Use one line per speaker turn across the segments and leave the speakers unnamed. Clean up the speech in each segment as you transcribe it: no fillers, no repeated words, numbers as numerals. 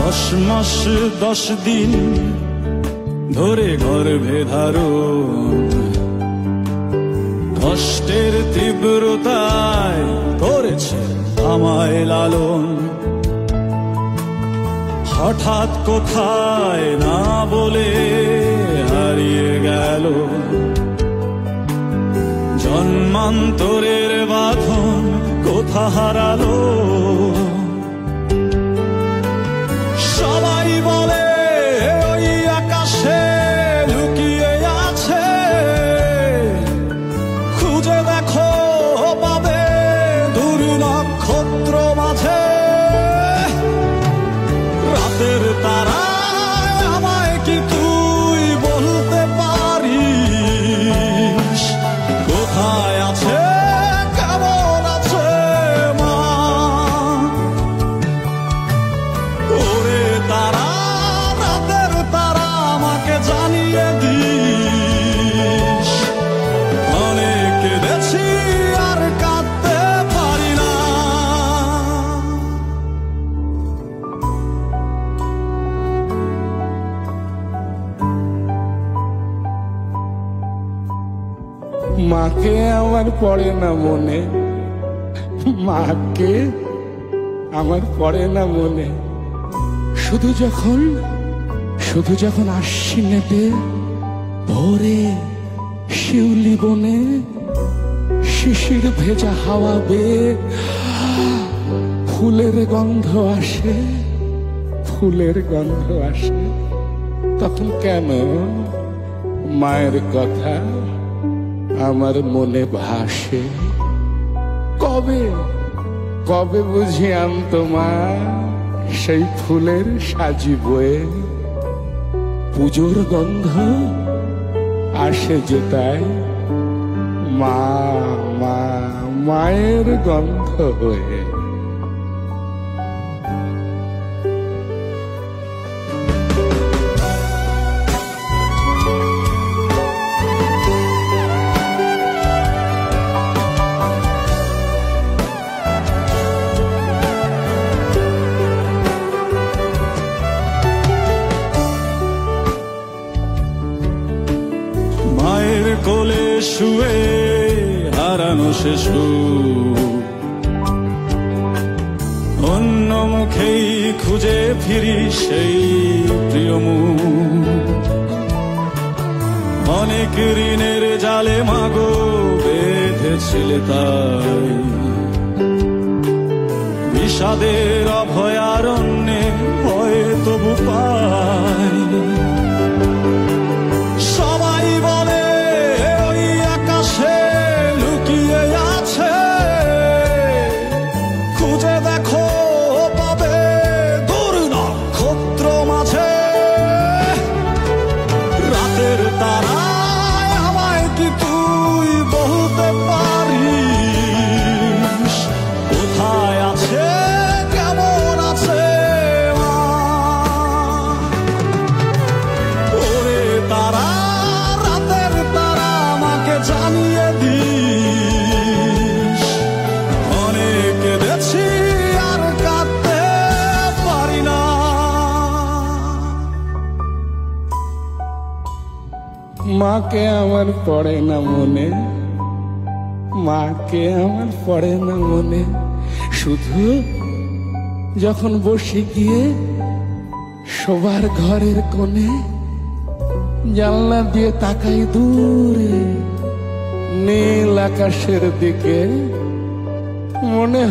10 মাস 10 দিন ধরে গর্ভে ধারণ, কষ্টের তীব্রতায় করেছে আমায় লালন। হঠাৎ কোথায় না বলে হারিয়ে গেল, জন্মান্তরের বাঁধন কোথা হারালো। সবাই বলে ওই আকাশে লুকিয়ে আছে, খুঁজে দেখো পাবে দূর নক্ষত্র মাঝে। রাতের তারা আমায় কি তুই বলতে পারিস, কোথায় আছে কেমন আছে মা? ওরে তারা, রাতের তারা আমাকে জানিয়ে দিস, অনেক কেঁদেছি আর কাঁদতে পারি না।
মাকে আমার পড়ে না মনে, মাকে আমার পড়ে না মনে। শুধু যখন আশ্বিনেতে ভোরে শিউলি বনে শিশির ভেজা হাওয়া বেয়ে ফুলের গন্ধ আসে, ফুলের গন্ধ আসে, তখন কেন মায়ের কথা আমার মনে ভাসে। কবে কবে বুঝি আনতো মা সেই ফুলের সাজি বয়ে, পুজোর গন্ধ আসে যে তাই মা মা মায়ের গন্ধ হয়ে।
কোলে শুয়ে হারানো সে সুখ, অন্য মুখেই খুঁজে ফিরি সেই প্রিয় মুখ। অনেক ঋণের জালে মাগো বেঁধেছিলে তাই, বিষাদের অভয়ারণ্যে ভয়ে তবু পাই। সবাই বলে ওই আকাশে লুকিয়ে আছে, খুঁজে দেখো পাবে দূর নক্ষত্র মাঝে। রাতের তারা আমায় কি তুই বলতে পারিস, কোথায় আছে কেমন আছে মা? ওরে তারা, রাতের তারা আমাকে জানিয়ে দিস, অনেক কেঁদেছি আর কাঁদতে পারি না।
মাকে আমার পড়ে না মনে, মাকে আমার পড়ে না মনে। শুধু যখন বসে গিয়ে শোবার ঘরের কোণে, জানলা দিয়ে তাকাই দূরে নীল আকাশের দিকে, মনে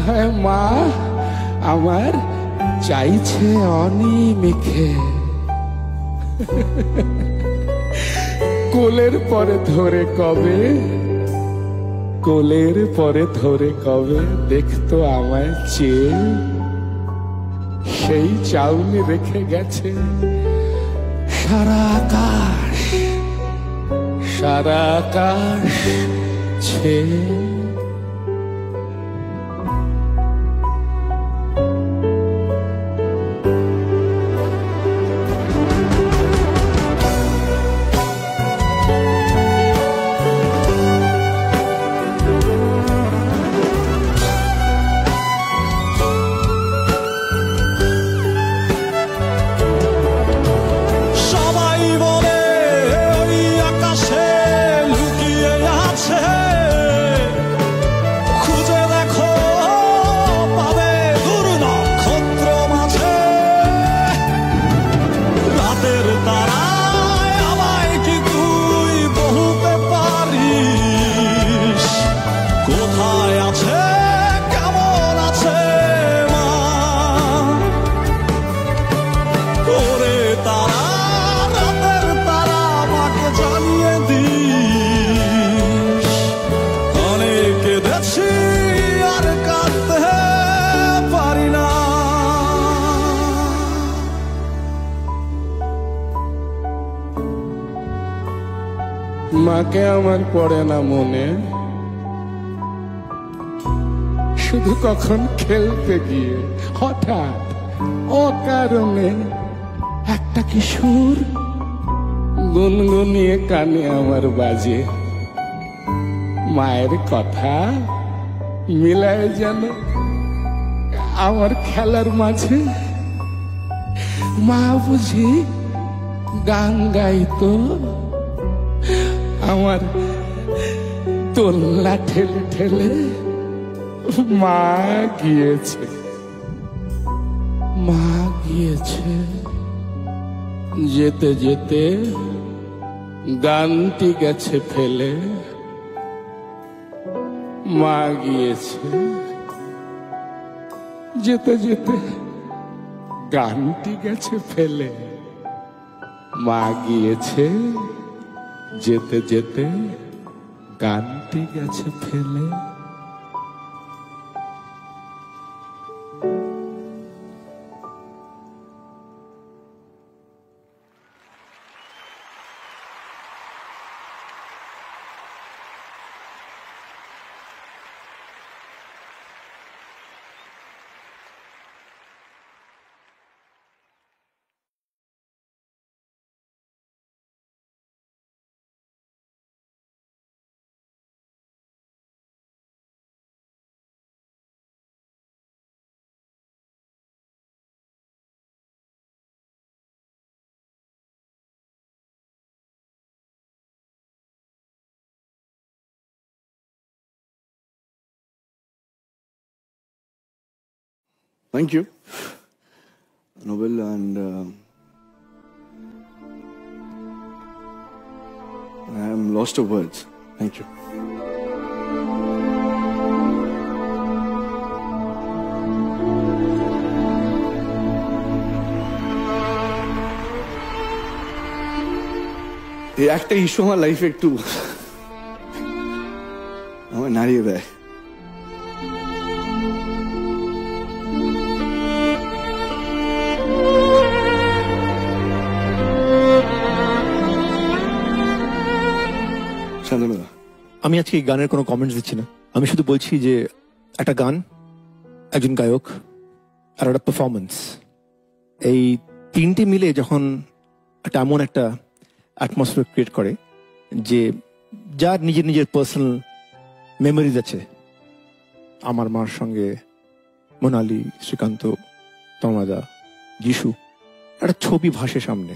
হয় মা আমার চাইছে অনিমেষে। কোলের পরে ধরে কবে, কোলের পরে ধরে কবে দেখতো আমায় চেয়ে, সেই চাউনি রেখে গেছে সারা আকাশ, সারা আকাশ ছেয়ে। মাকে আমার পড়ে না মনে, শুধু কখন খেলতে গিয়ে হঠাৎ অকারণে একটা কিশোর গুনগুনিয়ে কানে আমার বাজে। মায়ের কথা মিলায় যেন আমার খেলার মাঝে। মা বুঝি গান গাইতো, আমার দোলনা ঠেলে ঠেলে মা গিয়েছে, মা গিয়েছে। যেতে যেতে গানটি গেছে ফেলে, মা গিয়েছে। যেতে যেতে গানটি গেছে ফেলে, মা গিয়েছে। যেতে যেতে গানটি গেছে ফেলে।
Thank you, Nobel, and I am lost of words. Thank you. এই একটা ইস্যু আমার লাইফে একটু আমার নাড়িয়ে দেয়।
আমি আজকে এই গানের কোনো কমেন্টস দিচ্ছি না, আমি শুধু বলছি যে একটা গান, একজন গায়ক আর একটা পারফরমেন্স, এই তিনটে মিলে যখন একটা এমন একটা অ্যাটমসফিয়ার ক্রিয়েট করে যে যার নিজের নিজের পার্সোনাল মেমোরিজ আছে। আমার মার সঙ্গে মোনালি, শ্রীকান্ত, তমাদা, যিশু, একটা ছবি ভাসে সামনে,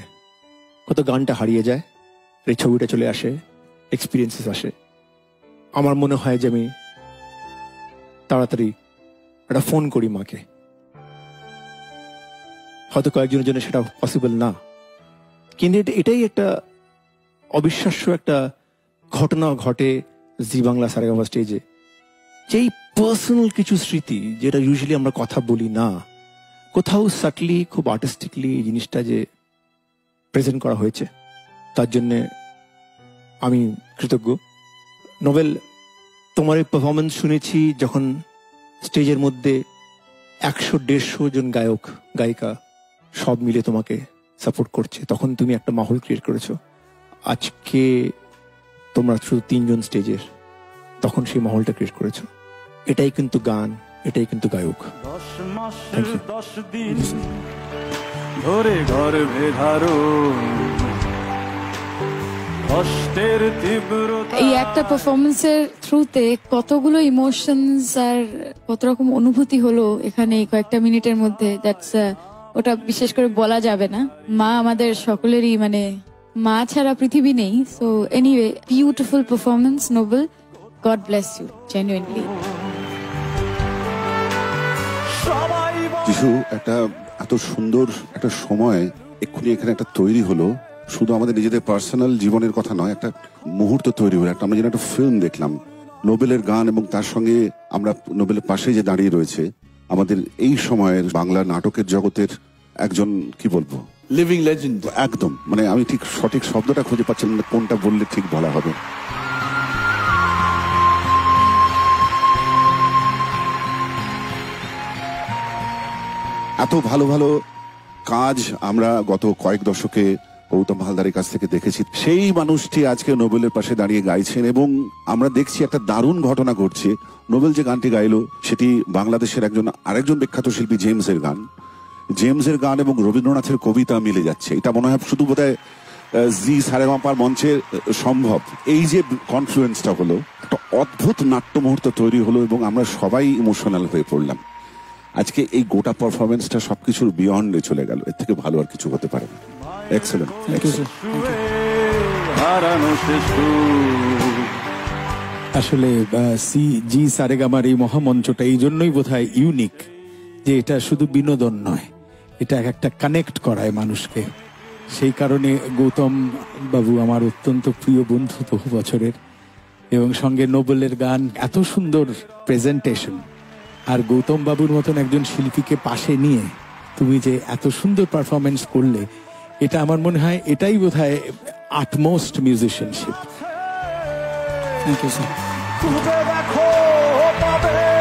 কত গানটা হারিয়ে যায়, এই ছবিটা চলে আসে, এক্সপিরিয়েন্সেস আসে। আমার মনে হয় যে আমি তাড়াতাড়ি একটা ফোন করি মাকে। হয়তো কয়েকজনের জন্য সেটা পসিবল না, কিন্তু এটাই একটা অবিশ্বাস্য একটা ঘটনা ঘটে জি বাংলা সারেগামা স্টেজে, যেই পার্সোনাল কিছু স্মৃতি যেটা ইউজুয়ালি আমরা কথা বলি না, কোথাও সাটলি খুব আর্টিস্টিকলি এই জিনিসটা যে প্রেজেন্ট করা হয়েছে, তার জন্যে আমি কৃতজ্ঞ। নোবেল, তোমার এই পারফরমেন্স শুনেছি যখন স্টেজের মধ্যে 100-150 জন গায়ক গায়িকা সব মিলে তোমাকে সাপোর্ট করছে, তখন তুমি একটা মাহল ক্রিয়েট করেছো। আজকে তোমরা শুধু 3 জন স্টেজের, তখন সেই মাহলটা ক্রিয়েট করেছো। এটাই কিন্তু গান, এটাই কিন্তু গায়ক।
10 মাসের 10 দিন ধরে গর্ভে ধারণ,
এই একটা পারফরমেন্সের থ্রুতে কতগুলো ইমোশনস আর কত রকম অনুভূতি হলো এখানে এই কয়েকটা মিনিটের মধ্যে, দ্যাটস ওটা বিশেষ করে বলা যাবে না। মা আমাদের সকলেরই, মানে মা ছাড়া পৃথিবী নেই। So anyway, beautiful performance Nobel, God bless you genuinely.
Jishu, একটা এত সুন্দর একটা সময় এক্ষুনি এখানে একটা তৈরি হলো, শুধু আমাদের নিজেদের পার্সোনাল জীবনের কথা নয়, একটা মুহূর্ত তৈরি হলো, আমরা যেন একটা ফিল্ম দেখলাম। নোবেলের গান এবং তার সঙ্গে আমরা নোবেলের পাশে যে দাঁড়িয়ে রয়েছে আমাদের এই সময়ের বাংলা নাটকের জগতের একজন, কি বলবো,
লিভিং লেজেন্ড।
একদম, মানে আমি ঠিক সঠিক শব্দটা খুঁজে পাচ্ছিলাম না, কোনটা বললে ঠিক বলা হবে। এত ভালো ভালো কাজ আমরা গত কয়েক দশকে গৌতম হালদারের কাছ থেকে দেখেছি, সেই মানুষটি আজকে নোবেলের পাশে দাঁড়িয়ে গাইছেন। এবং আমরা দেখছি একটা দারুণ ঘটনা ঘটছে। নোবেল যে গানটি গাইলো সেটি বাংলাদেশের আরেকজন বিখ্যাত শিল্পী জেমসের গান। জেমসের গান এবং রবীন্দ্রনাথের কবিতা মিলে যাচ্ছে। এটা মনে হয় শুধু বোধহয় জি সারেগামাপার মঞ্চে সম্ভব। এই যে কনফ্লুয়েন্সটা হলো, একটা অদ্ভুত নাট্য মুহূর্ত তৈরি হলো এবং আমরা সবাই ইমোশনাল হয়ে পড়লাম। আজকে এই গোটা পারফরমেন্সটা সবকিছুর বিয়ন্ডে চলে গেল। এর থেকে ভালো আর কিছু হতে পারে না। এক্সেলেন্ট।
হারানো শেষ সুর।
আসলে জি সারেগামার এই মহামঞ্চটা এই জন্যই বোধহয় ইউনিক, যে এটা শুধু বিনোদন নয়, এটা একটা কানেক্ট করায় মানুষকে। সেই কারণে গৌতম বাবু আমার অত্যন্ত প্রিয় বন্ধু বহু বছরের, এবং সঙ্গে নোবেলের গান, এত সুন্দর প্রেজেন্টেশন। আর গৌতম বাবুর মতন একজন শিল্পীকে পাশে নিয়ে তুমি যে এত সুন্দর পারফরমেন্স করলে, এটা আমার মনে হয় এটাই বোধহয় utmost musicianship. Thank you sir.
খুঁজে দেখো পাবে